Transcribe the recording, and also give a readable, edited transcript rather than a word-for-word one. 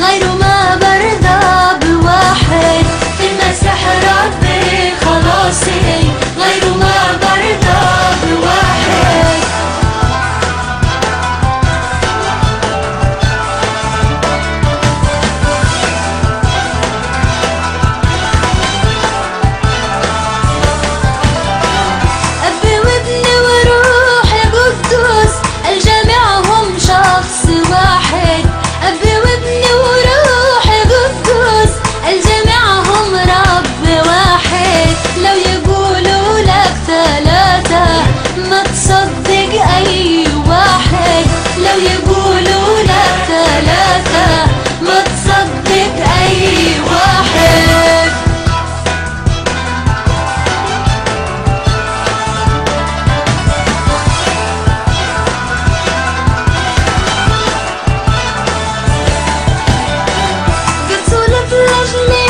غير ما برضى بواحد، تمسح ربي خلاصي غير ما برضى بواحد. أبي وابني وروح القدس الجميع هم شخص واحد، أبي وابني وروح القدس الجميع هم رب واحد. لو يقولوا لك ثلاثة ما تصدق أي واحد، لو يقولوا لك ثلاثة ما تصدق أي واحد. قد سولف لأجلي